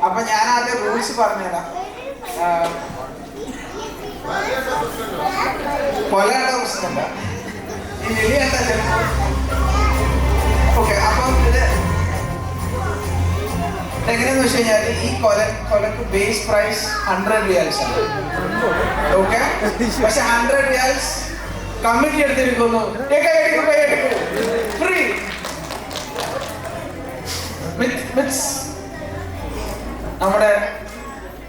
അപ്പൊ ഞാൻ ആദ്യം റൂൾസ് പറഞ്ഞുതരാം. കൊലയുടെ പ്രശ്നമല്ല, ഈ എലിയല്ല ചിലപ്പോൾ. ഓക്കെ, അപ്പം ഇത് എങ്ങനെയെന്ന് വെച്ച് കഴിഞ്ഞാൽ ഈ കൊലക്ക് ബേസ് പ്രൈസ് 100 റിയാൽസ് ആണ്. ഓക്കെ, പക്ഷെ 100 റിയാൽസ് കമ്മിറ്റി എടുത്തിരിക്കുന്നു. ഫ്രീ നമ്മുടെ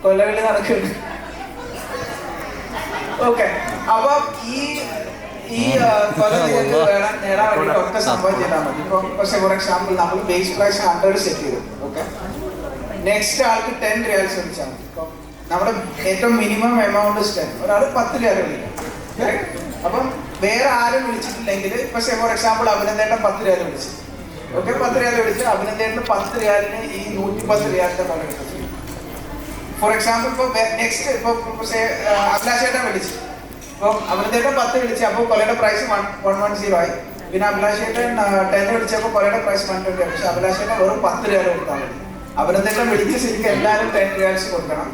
കൊലവിളി നടക്കുന്നു. ഓക്കെ, അപ്പൊ ഈ കൊല നിങ്ങൾക്ക് വേണം നേടാൻ വേണ്ടി ഒക്കെ സംഭവം ചെയ്താൽ മതി. ഇപ്പൊ ഫോർ എക്സാമ്പിൾ നമ്മൾ ബേസ് പ്രൈസ് 100 സെറ്റ് ചെയ്തു. ഓക്കെ, നെക്സ്റ്റ് ആൾക്ക് 10 റിയാൽസ് വിളിച്ചാൽ മതി. ഇപ്പൊ നമ്മുടെ ഏറ്റവും മിനിമം എമൗണ്ട് 10. ഒരാൾ 10 റിയാൽ വിളിക്കാം. അപ്പം വേറെ ആരും വിളിച്ചിട്ടില്ലെങ്കിൽ ഇപ്പൊ ഫോർ എക്സാമ്പിൾ അഭിനന്ദേട്ടൻ 10 റിയാൽ വിളിച്ചു. ഓക്കെ, 10 റിയാൽ വിളിച്ച് അഭിനന്ദേട്ടന് 10 റിയാലിന് ഈ 110 റിയാലിന്റെ കൊല കിട്ടും. ഫോർ എക്സാമ്പിൾ ഇപ്പൊ നെക്സ്റ്റ് ഇപ്പൊ അഭിലാഷേട്ടൻ വിളിച്ചു. ഇപ്പൊ അഭിനന്ദേട്ടൻ 10 വിളിച്ചു, അപ്പോൾ കൊലയുടെ പ്രൈസ് 110 ആയി. പിന്നെ അഭിലാഷേട്ടൻ 10 വിളിച്ചപ്പോൾ കൊലയുടെ പ്രൈസ് 120 ആയി. പക്ഷെ അഭിലാഷേട്ടൻ വെറും 10 റിയാൽ കൊടുത്താൽ മതി. അഭിനന്ദേട്ടൻ വിളിച്ച് ശരിക്കും എല്ലാവരും 10 റിയാൽസ് കൊടുക്കണം.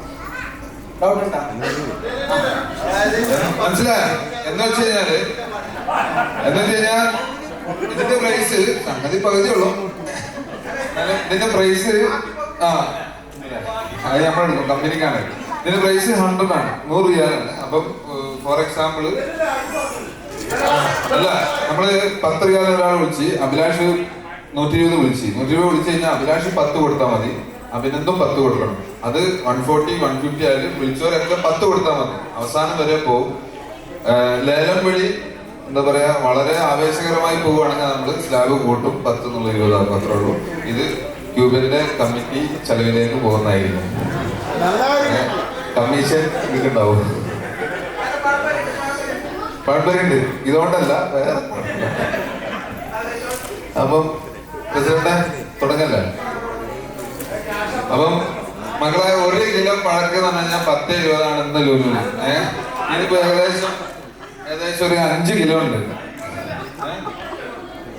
ഡൗട്ട് ഉണ്ടോ? മനസ്സിലായോ? എന്ന് വെച്ച് കഴിഞ്ഞാൽ ഇതിന്റെ പ്രൈസ് സംഗതി പകുതിയുള്ളൂ. ഇതിന്റെ പ്രൈസ് അത് നമ്മളെടുക്കും, കമ്പനിക്കാണ്. ഇതിന്റെ പ്രൈസ് 100 ആണ്, 100 റിയാലാണ്. അപ്പം ഫോർ എക്സാമ്പിൾ അല്ല, നമ്മള് 10 റിയാൽ ഒരാൾ വിളിച്ച് അഭിലാഷ് 120 വിളിച്ച് 120 വിളിച്ചു കഴിഞ്ഞാൽ അഭിലാഷ് 10 കൊടുത്താൽ മതി, അഭിനന്ദും 10 കൊടുക്കണം. അത് 140 150 ആയാലും വിളിച്ചവരൊക്കെ 10 കൊടുത്താൽ മതി. അവസാനം വരെ പോകും. ലേലം വഴി എന്താ പറയാ, വളരെ ആവേശകരമായി പോവുകയാണെങ്കിൽ നമ്മൾ സ്ലാബ് കൂട്ടും, 10 എന്നുള്ള 20 ആകും. അത്രേ ഉള്ളൂ. ഇത് ക്യൂബിന്റെ കമ്മിറ്റി ചെലവിലേക്ക് പോകുന്നതായിരിക്കും. കമ്മീഷൻ ഇതുണ്ടാവും. പഴമ്പരുണ്ട്, ഇതുകൊണ്ടല്ല വേറെ. അപ്പം പ്രസിഡന്റ് തുടങ്ങല്ലേ? അപ്പം മക്കളെ 1 കിലോ പഴക്കം എന്ന് പറഞ്ഞാൽ 10-20 ആണെന്ന് ലുലു. ഇതിപ്പോ ഏകദേശം ഒരു 5 കിലോ ഉണ്ട്.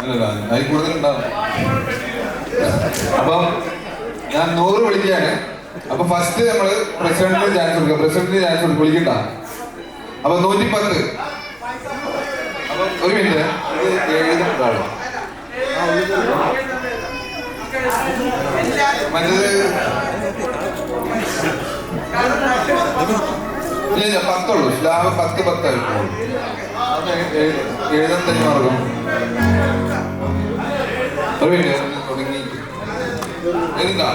അല്ലല്ലോ, അതിൽ കൂടുതലുണ്ടാവും. അപ്പം ഞാൻ 100 വിളിക്കുകയാണ്. അപ്പൊ ഫസ്റ്റ് നമ്മള് പ്രസിഡന്റിന് ചാൻസ് കൊടുക്കുക. പ്രസിഡന്റിന് ചാൻസ് കൊടുക്കും, വിളിക്കണ്ട. അപ്പൊ 110. അപ്പൊ ഒരു മിനിറ്റ്, എഴുതുന്നതാണ് മറ്റേത്. ഇല്ല 10 ഉള്ളൂ. സ്ലാബ് 10 ആയിട്ട് എഴുതാൻ തന്നെ മാർഗം. ഒരു മിനിറ്റ് തുടങ്ങി എന്താ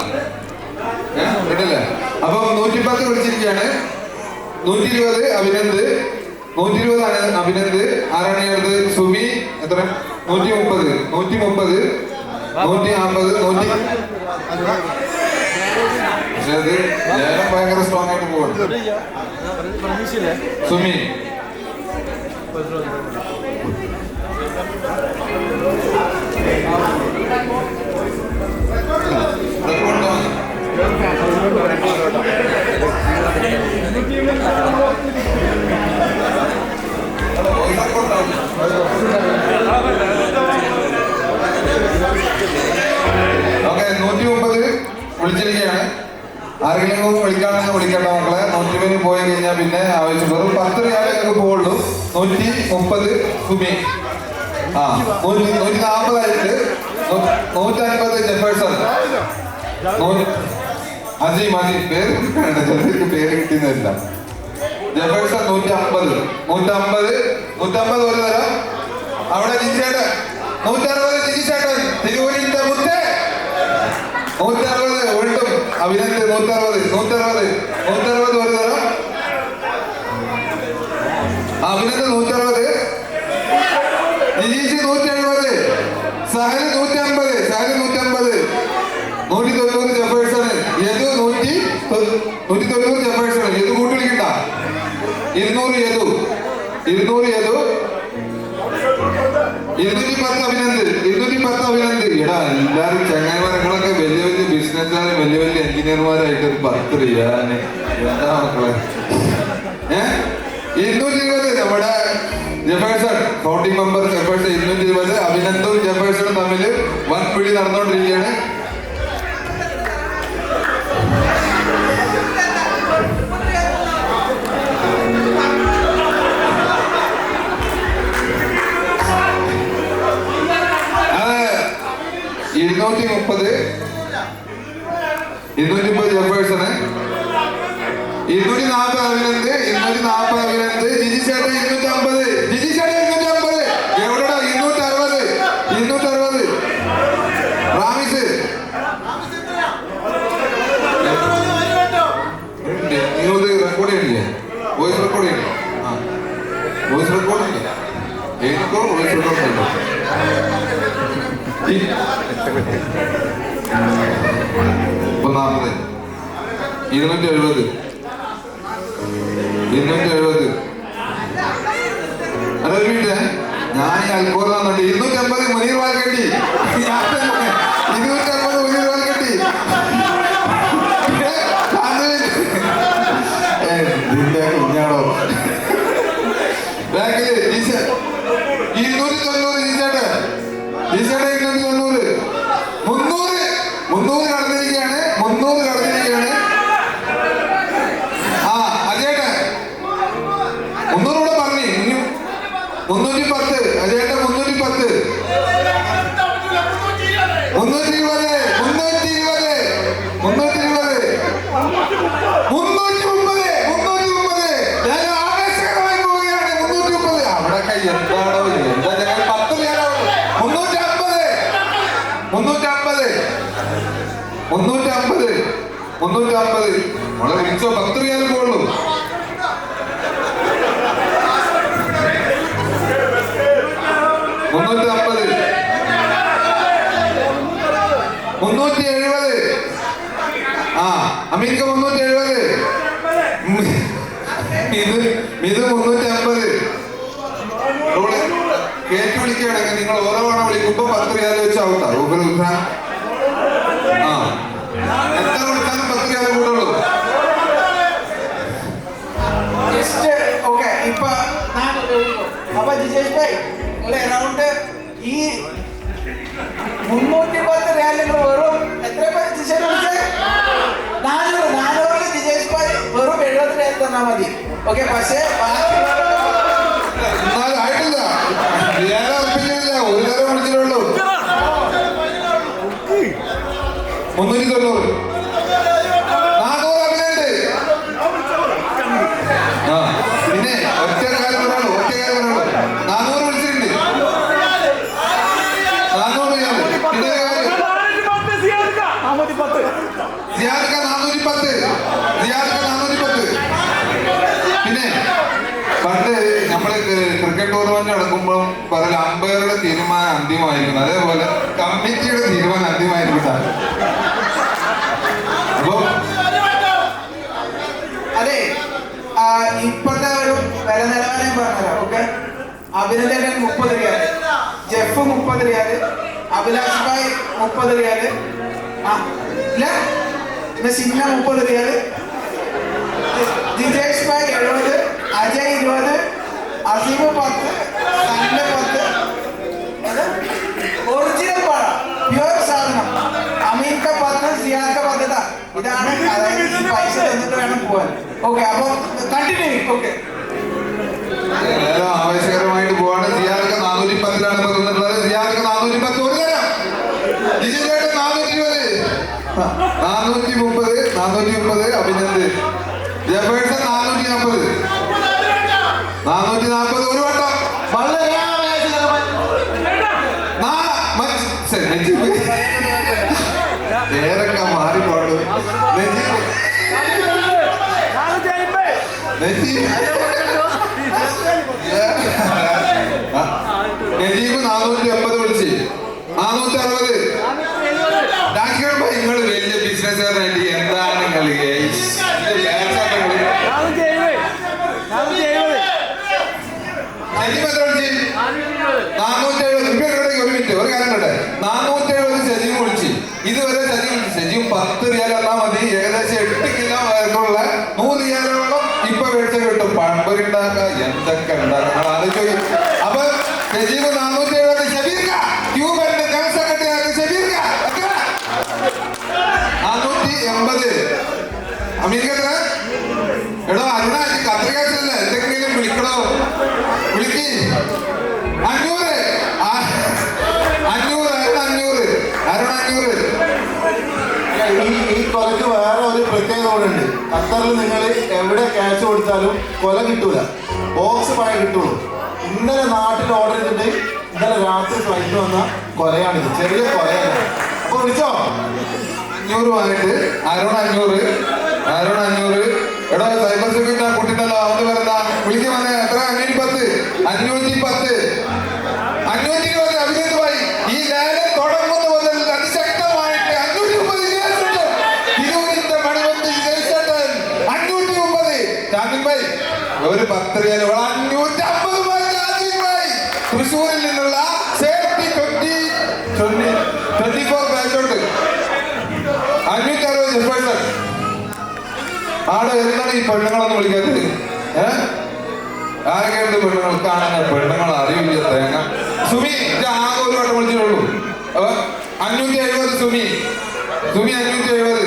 കേട്ടല്ലേ? അപ്പൊ 110 വിളിച്ചിരിക്കുകയാണ്. 120 അഭിനന്ദ്, 120 ആണ് അഭിനന്ദ്. ആരാണ് അടുത്ത്? സുമി. എത്ര? 130 150 150. പക്ഷെ അത് ലേലം ഭയങ്കര സ്ട്രോങ് ആയിട്ട് പോവാണ്. സുമി ഓക്കെ, 130 വിളിച്ചിരിക്കുകയാണ്. ആരെങ്കിലും വിളിക്കാണെങ്കിൽ വിളിക്കട്ടെ മക്കളെ. 120 പോയി കഴിഞ്ഞാൽ പിന്നെ ആവശ്യം വെറും 10 റിയാലൊക്കെ പോവുള്ളൂ. 130 സുമി. 140 ആയിട്ട് 150 ജെഫേഴ്സൺ. മതി പേര് ചിലർക്ക് പേര് കിട്ടുന്നില്ല. ജെഫേഴ്സൺ 150 ഒരു തരം. അവിടെ ജിജേട്ടൻ 160 ജിജിച്ചേട്ടൻ തിരൂരിന്റെ മുത്ത് 160 വീണ്ടും അഭിനന്ദ് 160 ഒരു തരം. അഭിനന്ദ് 160, ജിജീഷ് 170, സഹൽ 150 190 ജെഫേഴ്സണ്. യദു 190 ജെഫേഴ്സണ്. യദു കൂട്ടി വിളിക്കണ്ട. 200 യദു 210 അഭിനന്ദ്. എടാ എല്ലാരും ചങ്ങായിമാരങ്ങളൊക്കെ വലിയ ബിസിനസ്സുകാരും വലിയ എഞ്ചിനീയർമാരായിട്ട് 10 റിയാല്. എന്താ മക്കളെ? 220 നമ്മുടെ ജെഫേഴ്സൺ 40 മെമ്പർ ജെഫേഴ്സൺ 220. അഭിനന്ദും ജെഫേഴ്സണും തമ്മിൽ വൻ പിടി നടന്നുകൊണ്ടിരിക്കുകയാണ്. 250 ജെഫേഴ്സണ്, 240 അഭിനന്ദ്, 240 അഭിനന്ദ്, ജിജി ചേട്ടൻ 250, ജിജി ചേട്ടൻ 250, എവിടെടാ 260, 260 റാമിസ്. നിങ്ങൾ റെക്കോർഡ് ചെയ്യണില്ലേ? വോയിസ് റെക്കോർഡ് ചെയ്യണം. ആ വോയിസ് റെക്കോർഡ് ഇല്ല, ഏതൊക്കെ വോയിസ് റെക്കോർഡ് ഉണ്ടോ? ഒന്നാമത് 270, 270. അല്ല ഒരു മിനിറ്റ്, ഞാൻ ഈ അൽക്കോർ തന്നിട്ട് 250 മുനീർ വാൽക്കട്ടി, 250 മുനീർ വാൽക്കട്ടി. കുഞ്ഞാടോ ബാക്കില് 290 ജീച്ചേട്ട്, ജീച്ചേട്ട് 290, 300 കടന്നിരിക്കുകയാണ്, 300 കടന്നിരിക്കുകയാണ്. ആ അജേട്ടൻ 300 കൂടെ പറഞ്ഞു, ഇനി 310, അജേട്ടൻ 310, 320, 330. ഞാൻ ആവേശകരമായി പോവുകയാണ്. 330 അവിടെ കൈ എന്താണോ എന്താ ഞങ്ങൾ 10 റിയാലാവും. 350, 350 നമ്മളെ വിളിച്ചോ 10 റിയാൽ പോകുള്ളൂ. 350, 370. ആ അമീർക്ക് 370, ഇത് 350. കേട്ട് വിളിക്കുകയാണെങ്കിൽ നിങ്ങൾ ഓരോ തവണ വിളിക്കുമ്പോ 10 റിയാൽ വെച്ച് ഔട്ടാ. ആ എത്ര കൊടുത്താലും 10 റിയാൽ കൂടുള്ളൂ. ഓക്കെ ഇപ്പൊ അപ്പൊ ജിജേഷ് ഭായ് നിങ്ങൾ അറൗണ്ട് ഈ 310 റിയാലിന് വെറും എത്ര പേര് ജിജേഷ് വിളിച്ചത്? 400 ജിജേഷ് ഭായ് വെറും 70 റിയാൽ തന്നാ മതി. ഓക്കെ പക്ഷേ എന്നാലും ആയിട്ടില്ല, റിയാൽ ഉറപ്പിച്ചിട്ടില്ല, ഒരു നേരം വിളിച്ചിട്ടുള്ളൂ. 390, 400 അഭിനയുണ്ട്. ആ പിന്നെ ഒറ്റ കാര്യം പറയാളൂ, 400 വിളിച്ചിട്ടുണ്ട്, 400 റിയാൽ. പിന്നെ സിയാദ് 410, പിന്നെ പണ്ട് നമ്മള് ക്രിക്കറ്റ് ടൂർണമെന്റ് നടക്കുമ്പോൾ പറയല അമ്പയറുടെ തീരുമാനം അന്തിമമായിരിക്കും, അതേപോലെ കമ്മിറ്റിയുടെ തീരുമാനം അന്തിമമായിരിക്കും. അപ്പൊ അതെ ഇപ്പോഴത്തെ ഒരു വില നിലവാരം പറഞ്ഞുതരാം. Okay Abhinandan 30 riyal, Jeff 30 riyal, Abhilash bhai 30 riyal, ആ ഇല്ല പിന്നെ sinner 30 riyal, Jijesh bhai 70, Ajay 20, Aseeb 10, sun 10. Original പാട പ്യുവർ സാധനം. അമീർക്ക 10, സിയാക്ക 10. ഇതാണ് അതായത് ഈ പൈസ തന്നിട്ട് വേണം പോവാൻ. ഓക്കെ അപ്പൊ കണ്ടിന്യൂ. ഓക്കെ ആവേശകരമായിട്ട് പോവാണ്. സിയാർക്ക് 410 ഇപ്പൊ തന്നിട്ടുള്ളത്. സിയാർക്ക് 410 ഒരു തരം, ജിജിചേട്ടൻ 420, 430 അഭിനന്ദ്, ജെഫേഴ്സൺ 440, 440 ഒരു വട്ടം. പേരൊക്കെ മാറിപ്പോട്ടു. നജീബ് 480 വിളിച്ച്, 460. നിങ്ങൾ വലിയ ബിസിനസ്സുകാരായിട്ട് എന്താണ് കളി? ഒരു കാര്യം കട്ടെ, 470 സജീവ് വിളിച്ച്. ഇതുവരെ സജീവ് 10 റിയാൽ തന്നാ മതി. ഏകദേശം 8 കിലോ വയറുള്ള 100 റിയാലോളം ഇപ്പൊ മേടിച്ച കിട്ടും. പഴംപൊരി ഉണ്ടാക്കുക, എന്തൊക്കെ ഉണ്ടാക്കുക ആലോചിച്ചു. അപ്പൊ സജീവ് 470, ഷബീർക്ക ട്യൂബിന്റെ ജനറൽ സെക്രട്ടറി ഷബീർക്ക 480. അമീർക്ക എടോ അരുണ കത്രികാശല്ല, എന്തെങ്കിലും വിളിക്കണോ? വിളിക്ക്. 500, 500 അരുൺ 500. ഈ കൊലക്ക് വേറെ ഒരു പ്രത്യേകത കൂടെ ഉണ്ട്. ഖത്തറിൽ നിങ്ങൾ എവിടെ ക്യാഷ് കൊടുത്താലും കൊല കിട്ടൂല, ബോക്സ് പഴയ കിട്ടുള്ളൂ. ഇന്നലെ നാട്ടിൽ ഓർഡർ ചെയ്തിട്ട് ഇന്നലെ രാത്രി ഫ്ലൈറ്റ് വന്ന കൊലയാണിത്, ചെറിയ കൊലയാണ്. അപ്പൊ വിളിച്ചോ 500 വാങ്ങിട്ട് അരുൺ 500 എടോ സൈബർ സെക്യൂരിറ്റി ആ കുട്ടിണ്ടല്ലോ അവന് പറയുന്ന വിളിക്കാൻ വന്നേ എത്ര 510 അഭിനേത് ഭായി ഈ ലേലം തുടങ്ങുന്ന മുതൽ അതിശക്തമായിട്ട് 530 തിരുവനന്തപുരത്തെ മണിവന്ത് 530 ജാമിൻ ഭായി ഒരു 10 റിയാൽ 550 ഭായി ജാമിൻ ഭായി തൃശ്ശൂരിൽ നിന്നുള്ള സേഫ്റ്റി 24 ബാച്ചോട്ട് 560 ആടെ എന്താണ് ഈ പെണ്ണുങ്ങളൊന്നും വിളിക്കാത്തത്? ആരൊക്കെയുണ്ട് പെണ്ണുങ്ങൾ കാണാൻ? പെണ്ണുങ്ങൾ അറിയില്ല തേങ്ങ. സുമി ആകെ ഒരു വട്ടം വിളിച്ചിട്ടുള്ളൂ. 570 സുമി 570.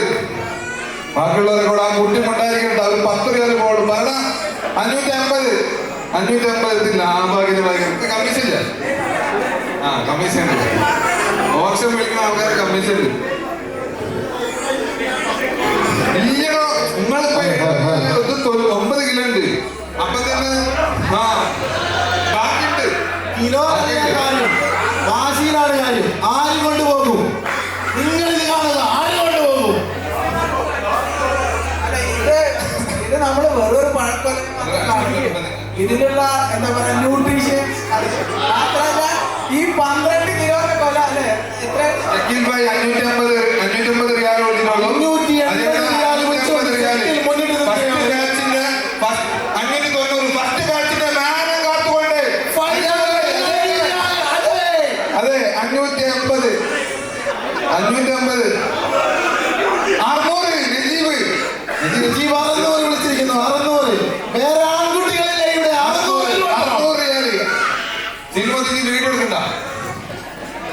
ബാക്കിയുള്ളവരെ കൂടെ ആ കുട്ടി കൊണ്ടായിരിക്കണ്ട അവർ 10 റിയാൽ പോടും. പറടാ 550 ലാഭാഗ്യമായിട്ട് കമ്മീഷൻ ഇല്ല. ആ കമ്മീഷൻ ഉണ്ട്. ഓപ്ഷൻ വിളിക്കുന്ന ആൾക്കാരെ കമ്മീഷൻ ഉണ്ട്. ഇല്ലടോ നിങ്ങളിപ്പോ 9 കിലോ ഉണ്ട്. അപ്പൊ തന്നെ ബാക്കിയുണ്ട്. കിലോ കാര്യം വാശിയിലാണ് കാര്യം. ആര് കൊണ്ടുപോകും? നിങ്ങൾ ഇത് കാണുക, ആര് കൊണ്ടുപോകും? ഇത് നമ്മള് വെറൊരു പഴക്കൊല ഇതിലുള്ള എന്താ പറയാ ന്യൂട്രീഷ്യൻസ് മാത്രമല്ല ഈ 12 കിലോന്റെ കൊല അല്ലേ എത്ര 550 റിയാൽ കൊടുത്തിട്ടുള്ളൂ. 550 600 നജീബ് 600 വിളിച്ചിരിക്കുന്നു. 600 വേറെ ആൺകുട്ടികളിലെ ഇവിടെ 600 റിയാൽ. സിനിമ വീഡിയോ എടുക്കണ്ട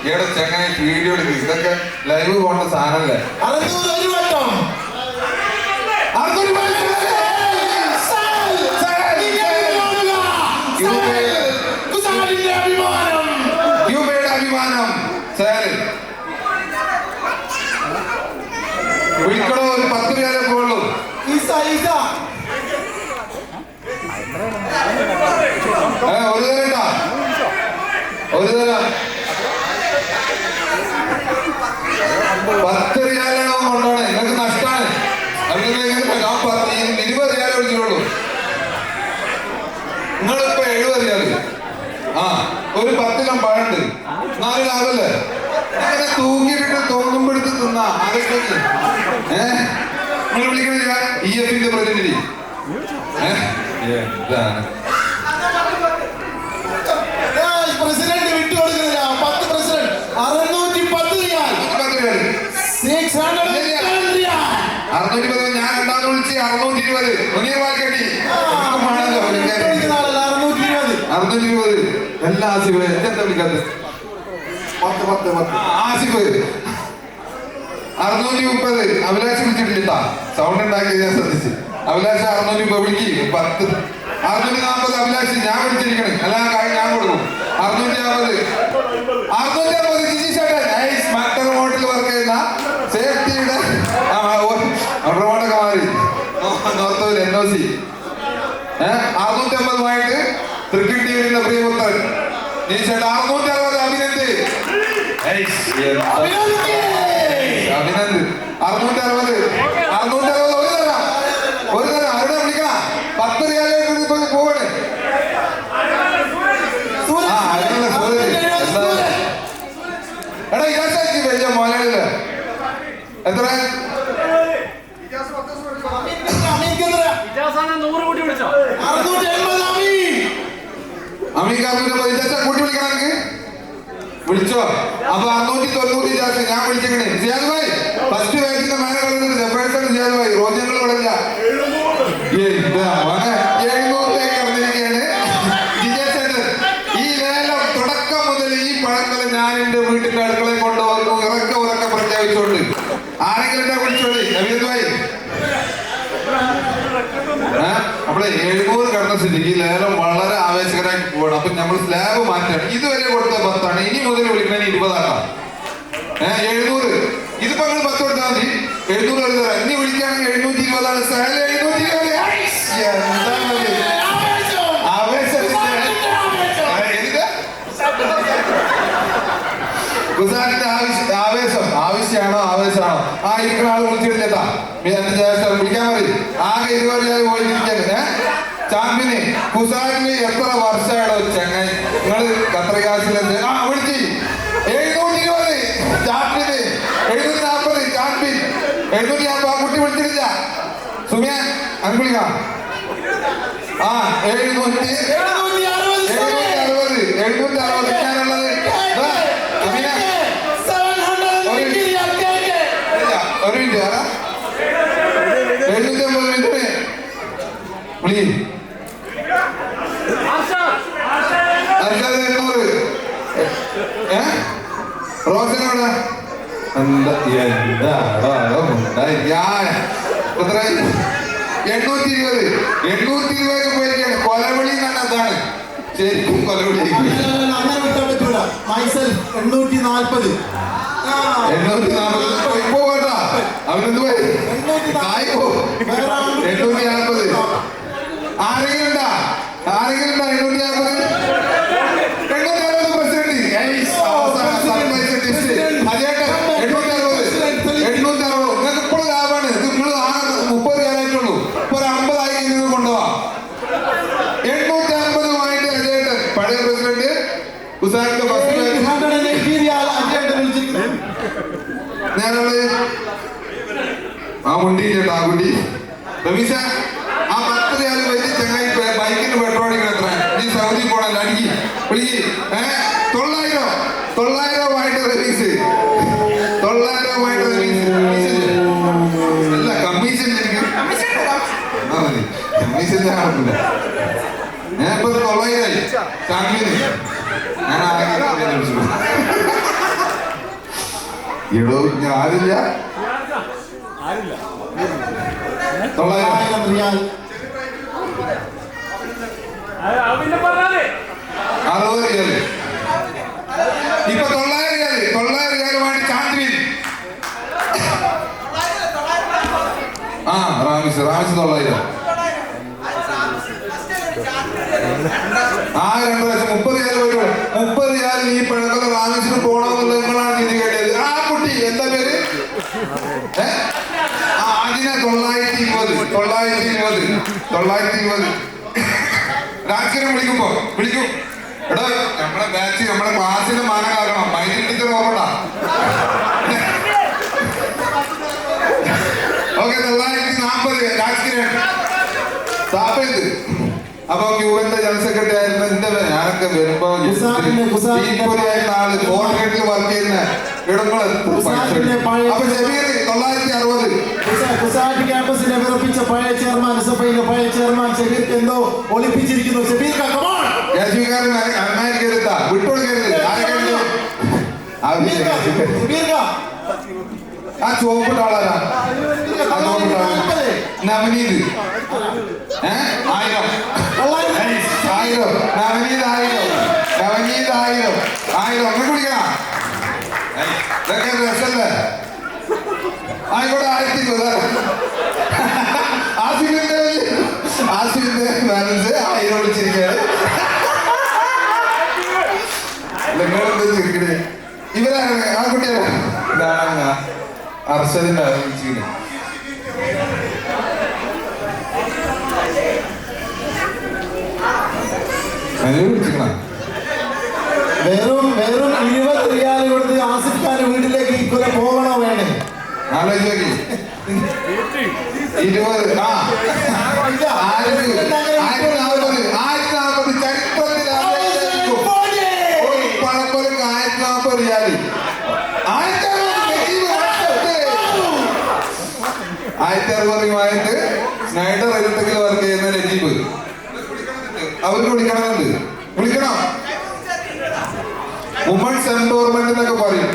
ഇവിടെ ചെങ്ങനെ വീഡിയോ എടുക്കും. ഇതൊക്കെ ലൈവ് പോകേണ്ട സാധനല്ലേ. 600 ഒരു വട്ടം. 600 അഭിമാനം വിളിക്കണോ? ഒരു 10 റിയാലേ പോകുള്ളൂ. ഒരു തരണ്ട ഒരു തരം 10 റിയാലാണോ കൊണ്ടോണേ? നിങ്ങൾക്ക് നഷ്ടമാണ്. അല്ലെങ്കിൽ 20 റിയാലേ വിളിച്ചിട്ടുള്ളൂ. നിങ്ങളിപ്പോ 70 റിയാല്. ആ ഒരു 10 കിലോ പഴമുണ്ട്. 4 ലാഭല്ലേ? അങ്ങനെ തൂക്കിയിട്ടിട്ട് തോന്നുമ്പോഴത്ത് തിന്നാ അതൊക്കെ. നിങ്ങൾ വിളിക്കണില്ല EFന്റെ പ്രതിനിധി. ഇതാണ് പ്രസിഡന്റ് വിട്ടുകൊടുക്കുന്നില്ല. 10 പ്രസിഡന്റ് 610 റിയാൽ. 610 ഞാൻ രണ്ടാമത് വിളിച്ച് 620 മുനീർ വാൽക്കട്ടി 620. എല്ലാ ആസിഫ് എന്താ വിളിക്കാത്തത്? 10 ആസിഫ് 630. അഭിലാഷ് വിളിച്ചിട്ടില്ല. സൗണ്ട് ഉണ്ടാക്കി ഞാൻ ശ്രദ്ധിച്ച്. അഭിലാഷ് 630 വിളിക്ക്. 10 640 അഭിലാഷ് ഞാൻ വിളിച്ചിരിക്കണം. അല്ല ഞാൻ കൊടുക്കും. 650 മറ്റർ ഹോട്ടലിൽ വർക്ക് ചെയ്യുന്ന സേഫ്റ്റിയുടെ പ്രൊമോട്ടൊക്കെ മാറി നോർത്തൂർ NOC 650 ക്രിക്കറ്റ് ടീമിന്റെ പ്രിയപുത്രൻ നീശേട്ട 660 അഭിനന്ദ് 660 ഒരു തരം ആരുടെ വിളിക്കണ 10 റിയാലേ പോവാണ്. എടാ ഇരാശാക്കി വലിയ മോലല്ല എത്ര അമീകാബിന്റെ കൂട്ടി വിളിക്കണം എനിക്ക് വിളിച്ചോ. അപ്പൊ 690 ജാസ് ഞാൻ വിളിച്ചേക്കണേ. സിയാദ് ഭായി ഫസ്റ്റ് ബാച്ചിന്റെ മേലെ കളിക്കുന്നത് ജബേഴ്സാണ്. സിയാദ് ഭായി റോജങ്ങൾ കളില്ല. 700ലേക്ക് അറിഞ്ഞിരിക്കുകയാണ് ജിജേഷേട്ടൻ. ഈ ലേലം തുടക്കം മുതൽ ഈ പഴങ്ങളെ ഞാൻ എന്റെ വീട്ടിന്റെ അടുക്കളയിൽ കൊണ്ടുവന്നു ഉറക്കെ പ്രഖ്യാപിച്ചോണ്ട് ആരെങ്കിലും എന്നെ വിളിച്ചോളി. നവീൻ ഭായി നമ്മളെ 700 കടന്ന സ്ഥിതിക്ക് ലേലം വളരെ ആവേശകരമായി പോകണം. അപ്പൊ നമ്മൾ സ്ലാബ് മാറ്റാണ്. ഇതുവരെ കൊടുത്ത 10 ആണ്. ഇനി മുതൽ വിളിക്കണേ 20 ആക്കാം. 700 ഇതിപ്പോ നിങ്ങൾ 10 കൊടുത്താൽ മതി. 700 തരാം. ഇനി വിളിക്കുകയാണെങ്കിൽ 720 സാലറി 720. എന്താണ് ആവേശത്തിന്റെ ഗുസാറിന്റെ ആവശ്യമാണോ ആവേശമാണോ? ആ ഇരിക്കുന്ന ആള് വിളിച്ചിട്ടില്ല. വിളിക്കാൻ പറയും. ആകെ 20 പോയിരിക്കാൻ ചാമ്പ്യന് കുസാറിന് എത്ര വർഷമാണോ ചങ്ങായി? നിങ്ങള് ഖത്തറിയാസിലെന്ത് വിളിച്ച് 720 ചാമ്പ്യന് 740 ചാമ്പ്യൻ 750. ആ കുട്ടി വിളിച്ചിട്ടില്ല. സുമിയാൻ അൻകുളിക 760 ഞാനുള്ളത് ഒരു മിനിറ്റ് 750 മിനിറ്റ് വിളി. 800 റോഷനോടെ എന്താ 820 പോയിരിക്കാണ്. കൊലവിളി എന്നാണ്. അതാണ് ശരിക്കും കൊലവിളി. അങ്ങനെ വിട്ടാൻ പറ്റൂല. മൈസെൽഫ് 840. ഇപ്പൊ പോട്ടാ അവനെന്ത് പോയി 840. ആരെങ്കിലും ഉണ്ടാ 840 പ്രസിഡന്റ് 860. നിങ്ങൾക്ക് ഇപ്പോൾ ലാഭമാണ്. ഇത് നിങ്ങൾ 30 പേരായിട്ടുള്ളൂ. ഇപ്പൊ ഒരു 50 ആയി നിങ്ങൾ കൊണ്ടുപോവാ. 850 അജയേട്ടൻ പഴയ പ്രസിഡന്റ് ഉസാറിന്റെ നേരെ ആ മുണ്ടി ചേട്ടാ. ആ കുട്ടി റമീഷ ആ 10 റിയാല് വലിയ ചങ്ങായി ബൈക്കിന് പെട്രോൾ അടിക്കണം. എത്ര നീ സൗദി പോണല്ലോ അടിക്ക് വിളിക്ക്. 900 റമീസ് 900 റമീസ് അല്ല കമ്മീഷൻ. എനിക്ക് കമ്മീഷൻ ആവില്ല. ഞാൻ ഇപ്പൊ 900 ചാമ്പ്യന് ഞാൻ എടോ ഞാൻ ആരില്ല 900 റിയാൽ 60 റിയാല്. ഇപ്പൊ 900 റിയാലുമായിട്ട് ചാന്ദ്രൻ റാമിസ് 900. ആ 2 ലക്ഷം 30 റിയാൽ വരും. 30 റിയാൽ ഈ പഴക്കം റാമിസിന് പോണമെന്നുള്ള നിങ്ങളാണ് ചിന്തി കേട്ടത്. ആ കുട്ടി എന്താ പേര്? അതിനെ 920 രാജ്യം വിളിക്കും. എടാ നമ്മളെ ബാച്ച് നമ്മളെ ക്ലാസ്സിന്റെ മാനകാരണം മൈനിൽ ടീച്ചർ ഓർമ്മ. ഓക്കെ 940 രാജ്കിരൺ താപേത്. അപ്പൊ ക്യൂബന്റെ ജനറൽ സെക്രട്ടറി ആയിരുന്ന ഞാനൊക്കെ വരുമ്പോ ആള് കോർഡിനേറ്ററിൽ വർക്ക് ചെയ്യുന്ന ഇടങ്ങള്. അപ്പൊ ഷബീർ 960. ക്യാമ്പസിനെ വിറപ്പിച്ച പഴയ ചെയർമാൻ സഭയിലെ പഴയ ചെയർമാൻ ഷബീർക്ക് എന്തോ ഒളിപ്പിച്ചിരിക്കുന്നു. ഷബീർ യാജ്വികാരൻ അമ്മയിരിക്കരുതാ വിട്ടുകൊടുക്കരുത്. ആ ചുവപ്പിട്ട ആളാരാ? നവനീത് 1000. നവനീത് 1000 ഒന്ന് കുടിക്കണം. ഇതൊക്കെ രസല്ലേ? ആയിക്കോട്ടെ 1020. ആസിഫിന്റെ ബാലൻസ് 1000 വിളിച്ചിരിക്കുകയാണ്. നിങ്ങളെന്ത് ചിരിക്കണേ? ഇവരാണ് ആ കുട്ടിയാണ്. ഇതാണ് അർഷദിന്റെ വിളിച്ചിരിക്കുന്നത്. വെറും 20 റിയാൽ കൊടുത്ത് ആസിഫ് ഖാന്റെ വീട്ടിലേക്ക് ഈ കൊല പോകണോ വേണ്ടേ? ആലോചിച്ച് 20 1040 റിയാല് 1060 സ്നൈഡർ എഴുത്തക്കിൽ വർക്ക് ചെയ്യുന്ന നജീബ് അവർക്ക് വിളിക്കണം. വുമൺസ് എംപവർമെന്റ് എന്നൊക്കെ പറയും.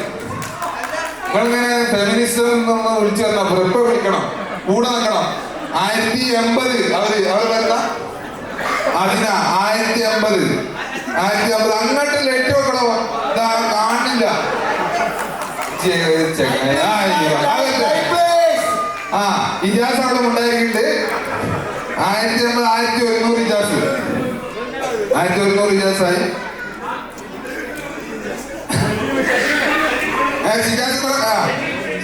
നിങ്ങളിങ്ങനെ ഫെമിനിസം എന്നൊന്ന് വിളിച്ചു തരണം. എപ്പോ വിളിക്കണം, കൂടെ നിൽക്കണം. 1080 അവര് വരുന്ന അതിനാ 1080 അങ്ങോട്ട് ലേറ്റ് വെക്കണോ? കാണില്ല. ആ ഇജാസ് അവിടെ ഉണ്ടായിരിക്കുന്നുണ്ട്. 1100 ഇജാസ്, 1100 ഇജാസായി.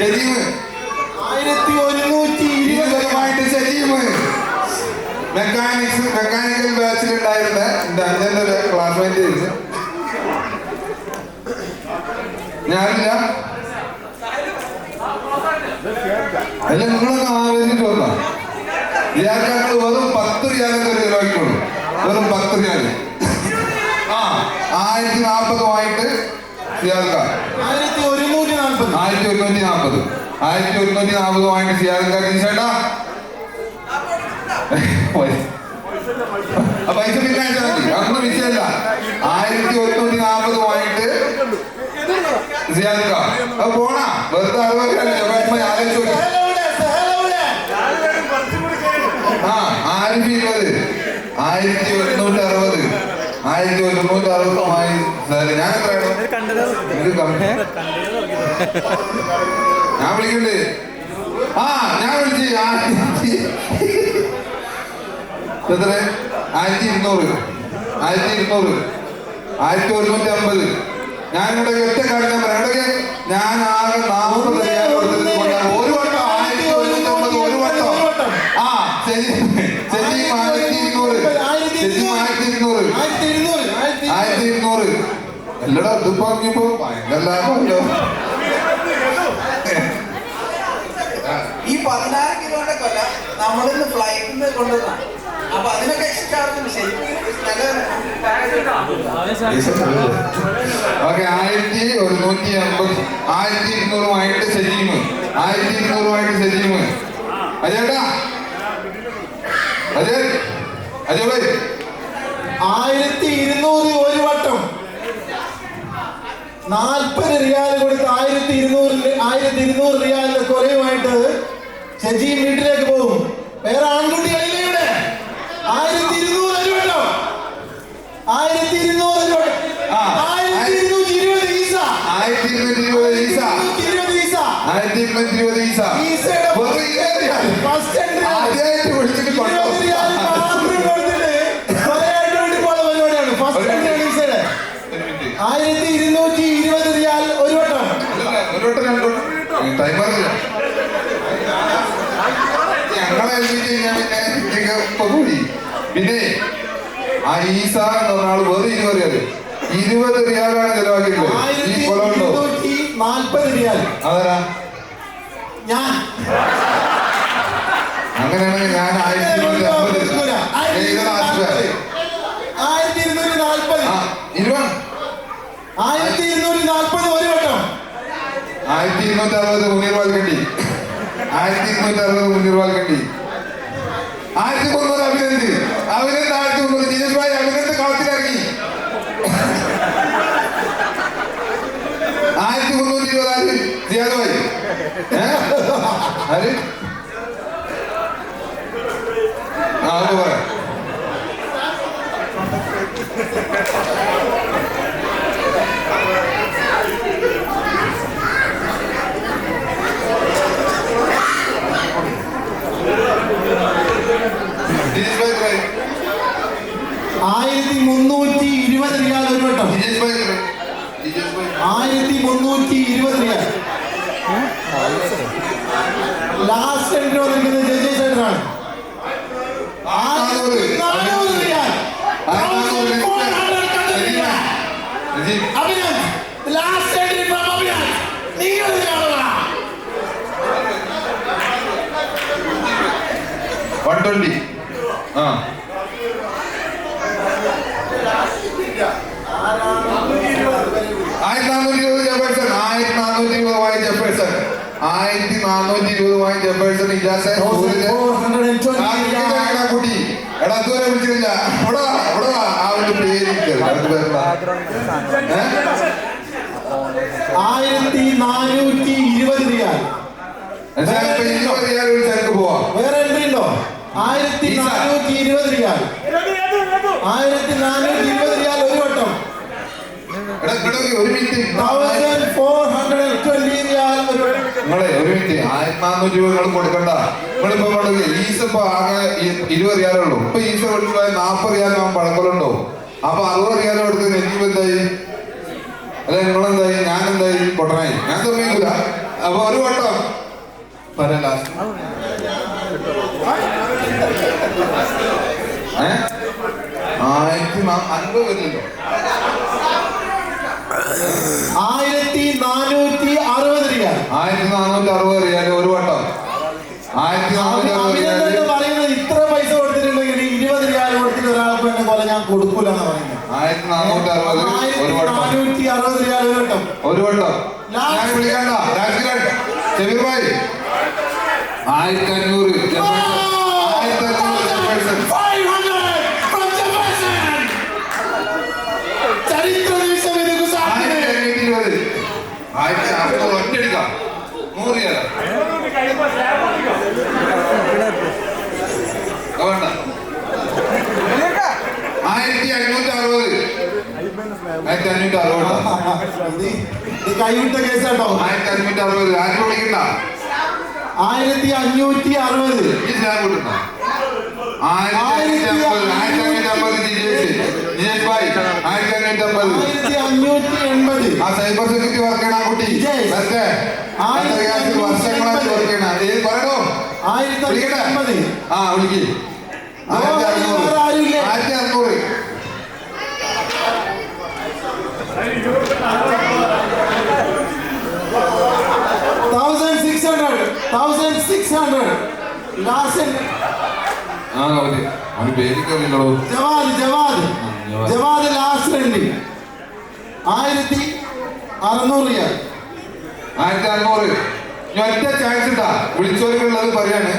സജീവ് 1120 സജീവ് മെക്കാനിക്കൽ ബാച്ചിലുണ്ടായിരുന്ന എന്റെ അഞ്ചന്റെ ഒരു ക്ലാസ്മേറ്റ് ആയിരുന്നു. ഞാനില്ല. അല്ല നിങ്ങളൊന്ന് ആലോചിച്ചിട്ട് വന്നാ ഇയാൾക്കാങ്ങൾ വെറും 10 റിയാലൊക്കെ ഒരു കിലോയ്ക്കുള്ളൂ. വെറും 10 റിയാല്. ആ 1040 സിയാൽക്ക 1140 സിയാൽക്ക ചേട്ടാ പൈസ പിന്നെ അയച്ചാൽ മതി, അതൊന്നും വിഷയമല്ല. 1140 സിയാൽക്ക അത് പോണാ വെറുതെ 60 ആലോചിച്ചു. ആ 1120 1160 1160 ഞാൻ എത്രയാണോ ഞാൻ വിളിക്കണ്ടേ? ആ ഞാൻ വിളിച്ച് എത്ര 1200 1150. ഞാനിവിടെ ഒറ്റ കാര്യം ഞാൻ പറയാം. ഞാൻ ആകെ 40 റിയാൽ കൊടുത്തിട്ട് ഒരു വട്ടം 1150 ഒരു വട്ടം. ആ ശരി ശരി 1200 1200 എല്ലടാ ഇതിപ്പോ ഇനിയിപ്പോ ഭയങ്കര ലാഭമല്ലോ. ഈ 16 കിലോയുടെ കൊല നമ്മളിന്ന് ഫ്ലൈറ്റിൽ നിന്ന് കൊണ്ടുവന്നാണ്. അപ്പൊ അതിനൊക്കെ എക്സ്ട്രാ ചാർജ് ശരിക്കും ഓക്കെ 1150 1200 സജീമ് 1200 സജീമ്. അജേട്ടാ അജയ് അജയ് ഭായ് 1200 ഒരു വട്ടം 40 റിയാൽ കൊടുത്ത് 1200 റിയാലിന്റെ കുറയുമായിട്ട് സജി വീട്ടിലേക്ക് പോകും. വേറെ ആൺകുട്ടികളില്ലേ ഇവിടെ? 1200 ഒരു വട്ടം 1200 ഒരു വട്ടം 1220 ഈസ 1220 ഈസ 1220 ഈസ ഫസ്റ്റ് ആദ്യമായിട്ട് വിളിച്ചിട്ട് കൊണ്ടുപോകും. 1220 റിയാൽ ഒരു വട്ടം. ഒരു വട്ടം രണ്ടു ടൈമറില്ല ഞങ്ങളെ ഏൽപ്പിച്ച് കഴിഞ്ഞാൽ പിന്നെ ഇപ്പൊ കൂടി. പിന്നെ ആ ഈസ എന്ന് പറഞ്ഞ ആള് വെറും 20 റിയാലാണ് ചെലവാക്കിയിട്ടുള്ളത്. ഈ കൊലം ഉണ്ടോ 40 റിയാൽ. അതാരാ ഞാൻ അങ്ങനെയാണെങ്കിൽ ഞാൻ 1250 1240 ഒരു വട്ടം 1260 മുനീർ വാൽക്കണ്ടി 1260 മുനീർ വാൽക്കണ്ടി 1300 അഭിനന്ദ് 1300 ജിനേഷ് ഭായ് അഭിനന്ദ് കളത്തിലിറങ്ങി 1320 സിയാദ് ഭായ് ആര് ആ അത് പറയാം. ജിനേഷ് ഭായ് എത്രയായി? 1320 റിയാൽ ഒരു വട്ടം. ജിനേഷ് ഭായ് എത്രയായി? 1320 റിയാൽ. ലാസ്റ്റ് എൻട്രി വന്നിരിക്കുന്നത് ജഡ്ജി സൈഡറാണ്. 400 riyal. Abhinand last entry from Abhinand. നിങ്ങൾ കാണുക 120 ആ 1420 ജെഫേഴ്സൺ 1420 വായി ജെഫേഴ്സൺ 1420 വായി ജെഫേഴ്സൺ ഇജാസ് കുട്ടി എടാ അതുവരെ വിളിച്ചില്ല ഇവിടെ ആ ഒരു പേര് 1420 റിയാൽ. 20 റിയാൽ വിളിച്ചു പോവാം. വേറെ എൻട്രി ഉണ്ടോ? 1420 റിയാൽ. 1420 റിയാൽ ഒരു വട്ടം. ഒരു മിനിറ്റ് 1420 റിയാൽ. നിങ്ങളെ ഒരു മിനിറ്റ് 1400 രൂപ നിങ്ങൾ കൊടുക്കണ്ട. നിങ്ങളിപ്പോ വേണ്ടത് ഈസ ഇപ്പൊ ആകെ 20 റിയാലുള്ളൂ. ഇപ്പൊ ഈസ കൊടുക്കാൻ 40 റിയാലാകുമ്പോൾ പഴക്കലുണ്ടോ? അപ്പൊ 60 റിയാൽ കൊടുത്തത് എനിക്ക് എന്തായി? അല്ലെ നിങ്ങളെന്തായി? ഞാൻ എന്തായി? പൊട്ടനായി. ഞാൻ സമ്മതിക്കില്ല. അപ്പൊ ഒരു വട്ടം പറയാം ലാസ്റ്റ് 1050 വരില്ലല്ലോ. 1460 റിയാൽ. 1460 റിയാൽ ഒരു വട്ടം. 1460 റിയാൽ പറയുന്നത് ഇത്ര പൈസ കൊടുത്തിട്ടുണ്ടെങ്കിൽ 20 റിയാൽ കൊടുത്തിട്ട് ഒരാൾക്ക് വേണ്ട പോലെ ഞാൻ കൊടുക്കൂല എന്ന് പറയുന്നത്. 1460 ഒരു വട്ടം. 1460 റിയാൽ ഒരു വട്ടം. ഒരു വട്ടം. ഞാൻ വിളിക്കണ്ട. ഷബീർ ഭായ് 1500 ഒറ്റടിക്കാം 100 റിയാൽ വേണ്ട. 1560 കൈവിട്ട കേസാട്ടോ. 1560 ആരും വിളിക്കണ്ട. 1560 ഈ സ്ലാബ് കിട്ടണ്ട. 1550 ജിജേഷ് ഭായ് 1550. 1580. ആ സൈബർ സെക്യൂരിറ്റി വർക്ക് ചെയ്യണ കുട്ടി വർഷങ്ങളായിട്ട് വർക്ക് ചെയ്യണ പറയണോ? 1080. ആ വിളിക്ക്. 1600 1600 ലാസ്റ്റ്. ആ അവന് പേരിക്കറിയല്ലോ. ജവാദ് ലാസ്റ്റ് ഉണ്ട് 1600 റിയാൽ. 1600. ഞാൻ ഒറ്റ ചാൻസ് ഇട്ടാ വിളിച്ചവർക്കുള്ളത് പറയാണ്.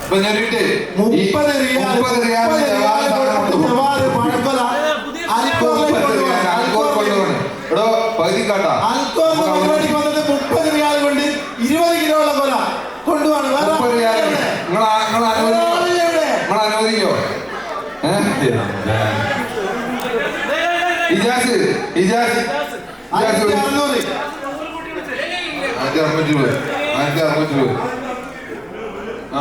ഇപ്പൊ ഞാൻ 30 റിയാൽ. എടോ പകുതി കാട്ടാ. 30 റിയാൽ കൊണ്ട് 20 കിലോ ഉള്ള കൊല കൊണ്ടുപോകണം. 30 റിയാൽ നിങ്ങൾ അനുവദിക്കോ? ഇജാസ് 1600. 1600. ആ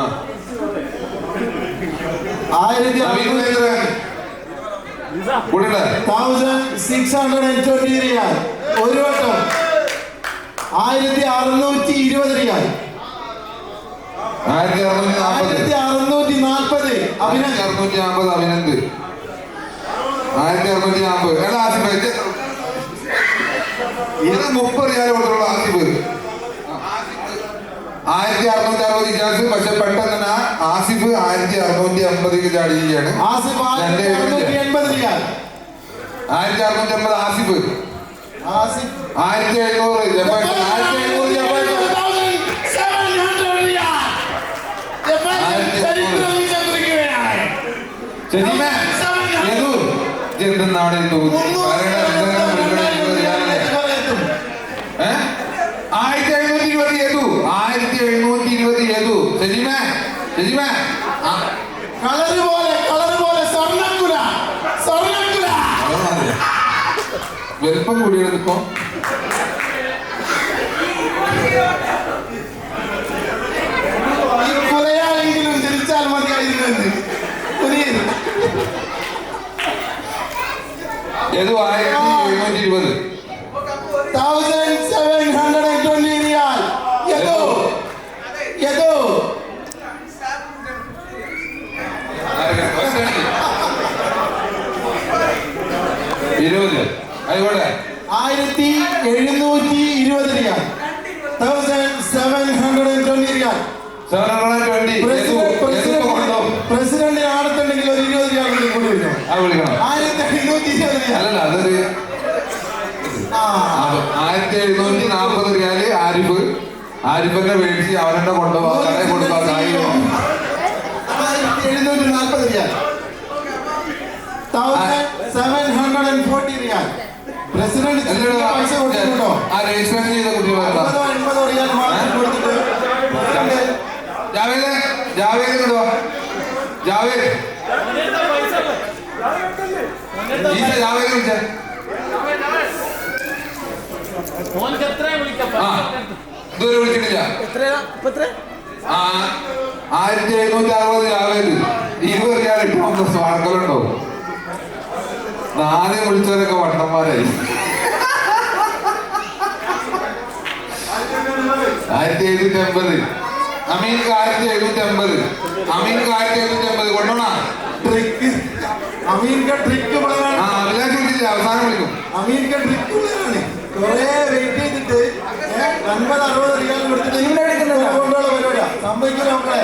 1620 റിയാൽ ഒരു വട്ടം. 1620 റിയാൽ. 1640 1650 അഭിനന്ദ്. 1650. ഇത് 30 റിയാൽ കൊടുത്തുള്ള ആസിഫ്. 1660 ഇജാസ്. പക്ഷെ പെട്ടെന്ന് തന്നെ ആസിഫ് 1650 ചാടിയിരിക്കുകയാണ്. 1680 റിയാൽ. 1650 ആസിഫ്. 1700 ജപ്പാൻ. 1700 ജപ്പാൻ. 1700 എന്തെന്നാണ് തോന്നുന്നത്? 1720 ശരിമേ കളറ് പോലെ സ്വർണ്ണക്കുല. വലുപ്പം കൂടിയാണ് ഇപ്പൊ. കുറയാണെങ്കിലും ജനിച്ചാൽ മതിയായിരുന്നു. ഏതോ 1720. 1720 റിയാൽ. ഏതോ 20 ആയിക്കോട്ടെ. 1720 റിയാൽ. 1720 റിയാൽ. 720. പ്രസിഡന്റ് ആടത്തുണ്ടെങ്കിൽ ഒരു 20 റിയാൽ കൂടി വിളിക്കണം. 1820 റിയാൽ. അല്ലല്ല അതൊരു 1740 റിയാല് ആരിഫിന്റെ മേടിച്ച് അവരെന്നെ കൊണ്ടുപോകാൻ 1740 റിയാൽ. 1740 റിയാൽ. പ്രസിഡന്റ് പൈസ കൊടുത്തിട്ടുണ്ടോ? ആ രജിസ്ട്രേഷൻ ചെയ്ത കുട്ടികളെ 80 റിയാൽ മാത്രം കൊടുത്തിട്ട് രാവിലെ ജാവേദ് ഇടുവാ. ജാവേദ് ജാവേദ് വിളിച്ച ഇതുവരെ വിളിച്ചിട്ടില്ല. 1760 ജാവേദ് 20 റിയാൽ ഇട്ട് സ്വാർക്കലുണ്ടോ? ആദ്യം വിളിച്ചവരൊക്കെ വട്ടന്മാരായി. 1780. അമീൻക്ക് 1780. അമീൻക്ക് 1780 കൊണ്ടോണ. ട്രിക്ക് അമീൻക്ക് ട്രിക്ക് ആ അഭിലാഷ് വിളിച്ചില്ല, അവസാനം വിളിക്കും. അമീൻക്ക് ട്രിക്ക് കൊറേ വെയിറ്റ് ചെയ്തിട്ട് 50-60 റിയാൽ കൊടുത്തിട്ട് കൊണ്ടുള്ള പരിപാടിയാ സംഭവിക്കില്ല മക്കളെ.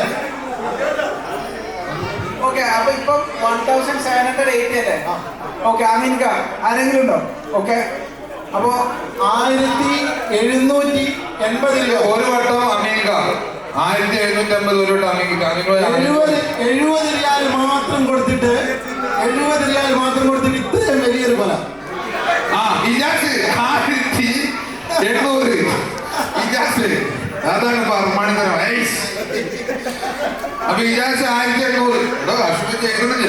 ഓക്കെ, അപ്പൊ ഇപ്പം 1780 അല്ലേ? ഓക്കെ, അമീൻക ആരെങ്കിലും ഉണ്ടോ? ഓക്കെ, അപ്പോ 1780 രൂപ ഒരു വട്ടം അമീൻക 1780 ഒരു വട്ടം അമീൻക 70 റിയാൽ മാത്രം കൊടുത്തിട്ട് 70 റിയാൽ മാത്രം കൊടുത്തിട്ട് ഇത്രയും വലിയൊരു കൊല. ആ ഇജാസ് 1800 ഇജാസ് അതാണ് പ്രമാണിതരം. അപ്പൊ ഇജാസ് 1800 അശ്വതി ചെയ്തിട്ടില്ല.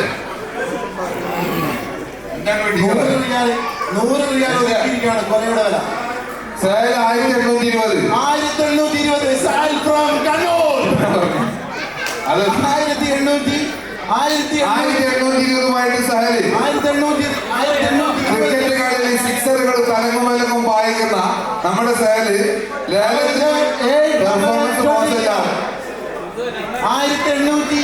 100 റിയാൽ ഒതുക്കിയിരിക്കുകയാണ് കൊലയുടെ വില. സഹൽ 1820. 1820 സഹൽ ഫ്രം കണ്ണൂർ. അത് 1820 സഹല് 1820 ക്രിക്കറ്റ് കളിയിൽ സിക്സറുകൾ തലങ്ങുമലങ്ങും പായിക്കുന്ന നമ്മുടെ സഹല് പെർഫോമൻസ് മോശമില്ല. 1820